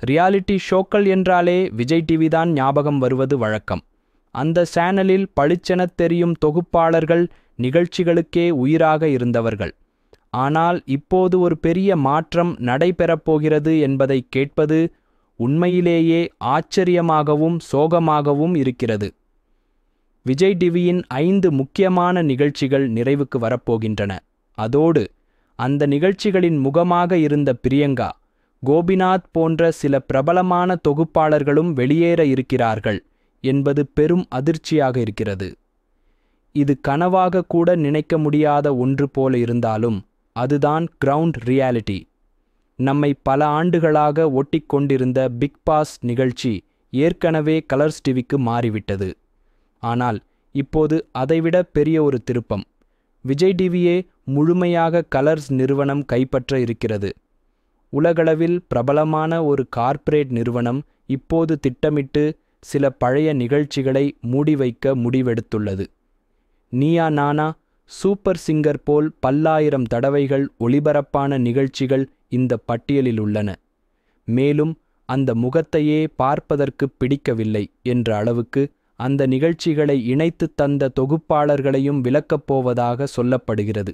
Reality ஷோக்கள் என்றாலே Vijay TV தான் ஞாபகம் வருவது வழக்கம். அந்த சேனலில் பளிச்செனத் தெரியும் தொகுப்பாளர்கள் நிகழ்ச்சிகளுக்கே உயிராக இருந்தவர்கள். ஆனால் இப்போது ஒரு பெரிய மாற்றம் நடைபெறப்போகிறது என்பதை கேட்பது உண்மையிலேயே ஆச்சரியமாகவும் சோகமாகவும் இருக்கிறது. விஜய் டிவியின் 5 முக்கியமான நிகழ்ச்சிகள் நிறைவுக்கு வரப்போகின்றன. அதோடு அந்த நிகழ்ச்சிகளின் முகமாக இருந்த பிரியங்கா, கோபிநாத் போன்ற சில பிரபலமான தொகுப்பாளர்களும் வெளியேற இருக்கிறார்கள் என்பது பெரும் அதிர்ச்சியாக இருக்கிறது. இது கனவாக கூட நினைக்க முடியாத ஒன்று போல இருந்தாலும் அதுதான் கிரவுண்ட் ரியாலிட்டி. நம்மை பல ஆண்டுகளாக ஒட்டிக்கொண்டிருந்த பிக் பாஸ் நிகழ்ச்சி ஏற்கனவே கலர்ஸ் டிவிக்கு மாறிவிட்டது. ஆனால் இப்போது அதைவிட பெரிய ஒரு திருப்பம். விஜய் டிவியே முழுமையாக கலர்ஸ் நிறுவனம் கைப்பற்ற இருக்கிறது. உலகளவில் பிரபலமான ஒரு கார்ப்பரேட் நிறுவனம் இப்போது திட்டமிட்டு சில பழைய நிகழ்ச்சிகளை மூடி வைக்க முடிவெடுத்துள்ளது. நீயா நானா, சூப்பர் சிங்கர் போல் பல்லாயிரம் தடவைகள் ஒளிபரப்பான நிகழ்ச்சிகள் இந்த பட்டியலில் உள்ளன. மேலும் அந்த முகத்தையே பார்ப்பதற்கு பிடிக்கவில்லை என்ற அளவுக்கு அந்த நிகழ்ச்சிகளை இணைத்து தந்த தொகுப்பாளர்களையும் விலக்கப் போவதாக சொல்லப்படுகிறது.